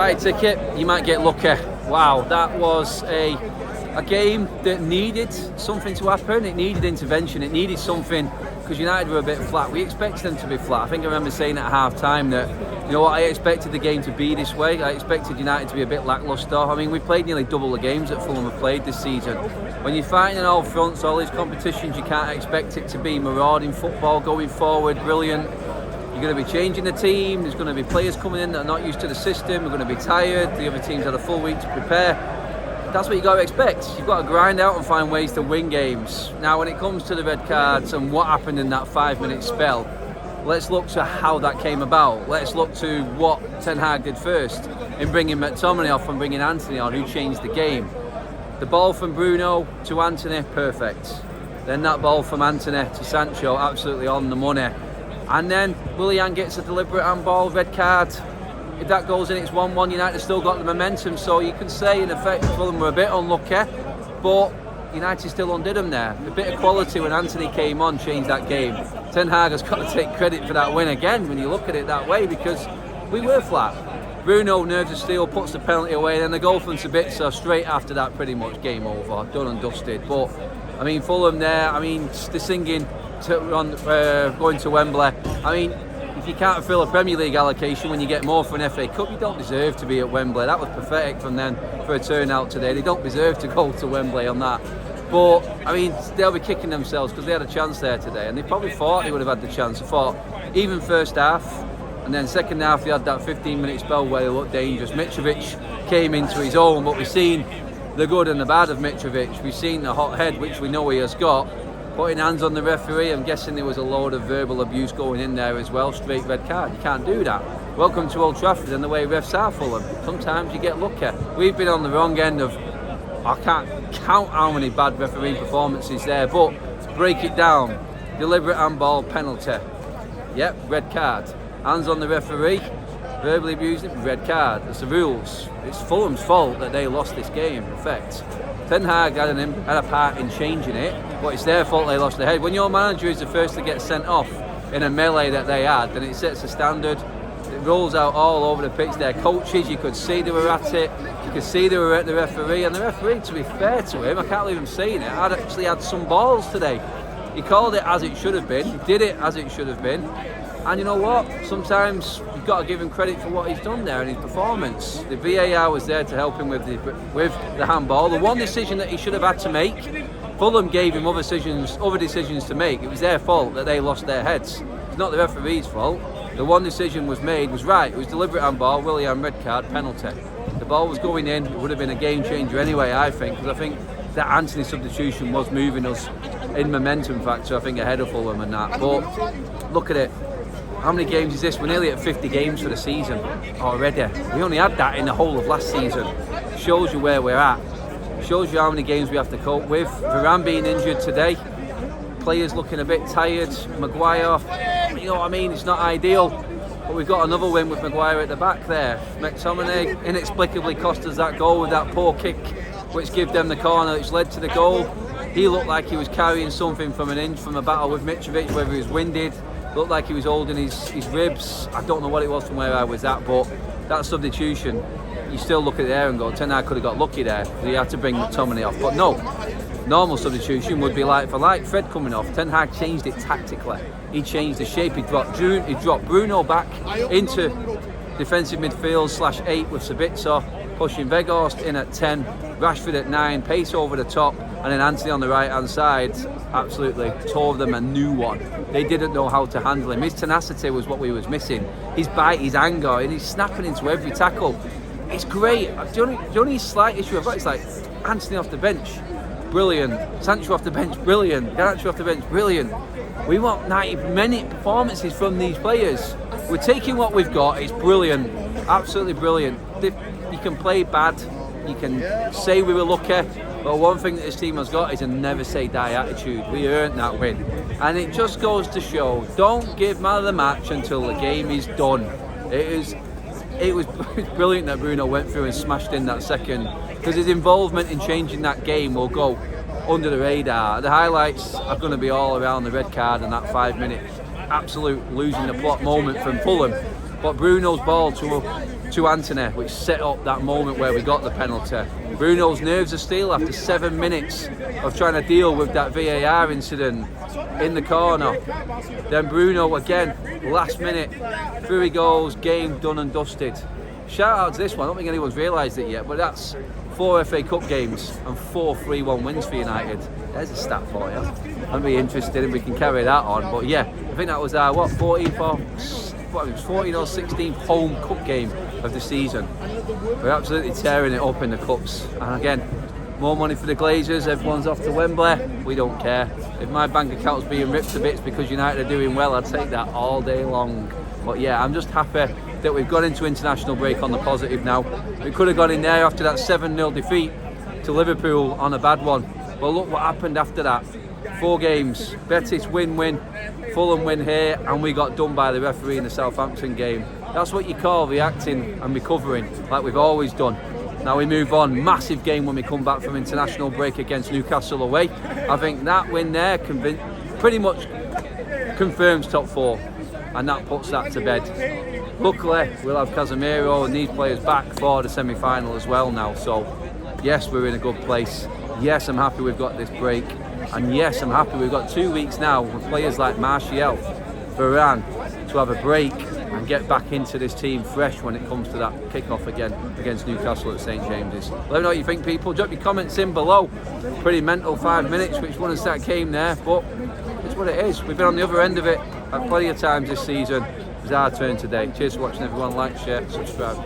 buy a ticket, you might get lucky. Wow, that was a game that needed something to happen. It needed intervention. It needed something, because United were a bit flat. We expected them to be flat. I think I remember saying at half-time that, you know what, I expected the game to be this way. I expected United to be a bit lacklustre. I mean, we played nearly double the games that Fulham have played this season. When you're fighting in all fronts, all these competitions, you can't expect it to be marauding football going forward, brilliant. You're going to be changing the team. There's going to be players coming in that are not used to the system. We're going to be tired. The other team's had a full week to prepare. That's what you've got to expect. You've got to grind out and find ways to win games. Now, when it comes to the red cards and what happened in that 5-minute spell, let's look to how that came about. Let's look to what Ten Hag did first in bringing McTominay off and bringing Antony on, who changed the game. The ball from Bruno to Antony, perfect. Then that ball from Antony to Sancho, absolutely on the money. And then Willian gets a deliberate handball, red card. If that goes in, it's 1-1. United still got the momentum, so you can say in effect Fulham were a bit unlucky, but United still undid them there. A bit of quality when Antony came on changed that game. Ten Hag has got to take credit for that win again when you look at it that way, because we were flat. Bruno, nerves of steel, puts the penalty away, then the goal from Sabitzer straight after that, pretty much game over, done and dusted. But I mean, Fulham there, I mean, the singing going to Wembley. I mean, if you can't fill a Premier League allocation when you get more for an FA Cup, you don't deserve to be at Wembley. That was pathetic from them for a turnout today. They don't deserve to go to Wembley on that. But, I mean, they'll be kicking themselves because they had a chance there today, and they probably thought they would have had the chance. I thought, even first half, and then second half, they had that 15-minute spell where they looked dangerous. Mitrovic came into his own, but we've seen the good and the bad of Mitrovic. We've seen the hot head, which we know he has got, putting hands on the referee. I'm guessing there was a load of verbal abuse going in there as well. Straight red card. You can't do that. Welcome to Old Trafford and the way refs are Fulham. Sometimes you get lucky. We've been on the wrong end of, I can't count how many bad referee performances there, but break it down. Deliberate handball, penalty. Yep, red card. Hands on the referee, verbally abusing, red card. It's the rules. It's Fulham's fault that they lost this game, in effect. Ten Hag had a part in changing it, but it's their fault they lost their head. When your manager is the first to get sent off in a melee that they had, then it sets a standard. It rolls out all over the pitch. Their coaches, you could see they were at it. You could see they were at the referee. And the referee, to be fair to him, I can't believe I'm saying it, actually had some balls today. He called it as it should have been. He did it as it should have been. And you know what? Sometimes you've got to give him credit for what he's done there in his performance. The VAR was there to help him with the handball. The one decision that he should have had to make, Fulham gave him other decisions to make. It was their fault that they lost their heads. It's not the referee's fault. The one decision was made was right. It was deliberate handball, Willian red card, penalty. The ball was going in. It would have been a game changer anyway, I think, because I think that Antony substitution was moving us in momentum factor, I think, ahead of Fulham and that. But look at it. How many games is this? We're nearly at 50 games for the season already. We only had that in the whole of last season. Shows you where we're at. Shows you how many games we have to cope with. Varane being injured today. Players looking a bit tired. Maguire, you know what I mean? It's not ideal. But we've got another win with Maguire at the back there. McTominay inexplicably cost us that goal with that poor kick, which gave them the corner, which led to the goal. He looked like he was carrying something from a battle with Mitrovic, whether he was winded. Looked like he was holding his ribs. I don't know what it was from where I was at, but that substitution, you still look at there and go, Ten Hag could have got lucky there. He had to bring McTominay off. But no, normal substitution would be like for like. Fred coming off. Ten Hag changed it tactically. He changed the shape. He dropped Bruno back into defensive midfield /8 with Sabitzer, pushing Weghorst in at 10, Rashford at 9, pace over the top, and then Antony on the right hand side absolutely tore them a new one. They didn't know how to handle him. His tenacity was what we was missing. His bite, his anger, and he's snapping into every tackle. It's great. The only slight issue I've got is like Antony off the bench, brilliant. Sancho off the bench, brilliant. Garnacho off the bench, brilliant. We want 90-minute performances from these players. We're taking what we've got. It's brilliant, absolutely brilliant. You can play bad, you can say we were lucky, but one thing that this team has got is a never say die attitude. We earned that win, and it just goes to show, don't give man of the match until the game is done. It was brilliant that Bruno went through and smashed in that second, because his involvement in changing that game will go under the radar. The highlights are going to be all around the red card and that 5-minute absolute losing the plot moment from Fulham. But Bruno's ball to to Anthony, which set up that moment where we got the penalty. Bruno's nerves of steel after 7 minutes of trying to deal with that VAR incident in the corner. Then Bruno again, last minute, through he goes, game done and dusted. Shout out to this one, I don't think anyone's realised it yet, but that's 4 FA Cup games and 4 3-1 wins for United. There's a stat for you. I'd be interested if we can carry that on. But yeah, I think that was our 14th or 16th home cup game of the season. We're absolutely tearing it up in the cups. And again, more money for the Glazers, everyone's off to Wembley, we don't care. If my bank account's being ripped to bits because United are doing well, I'd take that all day long. But yeah, I'm just happy that we've got into international break on the positive now. We could have gone in there after that 7-0 defeat to Liverpool on a bad one. But look what happened after that. 4 games, Betis win, Fulham win here, and we got done by the referee in the Southampton game. That's what you call reacting and recovering, like we've always done. Now we move on, massive game when we come back from international break against Newcastle away. I think that win there pretty much confirms top 4, and that puts that to bed. Luckily, we'll have Casemiro and these players back for the semi-final as well now. So, yes, we're in a good place. Yes, I'm happy we've got this break. And yes, I'm happy we've got 2 weeks now with players like Martial, Varane, to have a break and get back into this team fresh when it comes to that kick-off again against Newcastle at St James's. Let me know what you think, people. Drop your comments in below. Pretty mental 5 minutes, which one of that came there, but it's what it is. We've been on the other end of it at plenty of times this season. It's our turn today. Cheers for watching, everyone. Like, share, subscribe.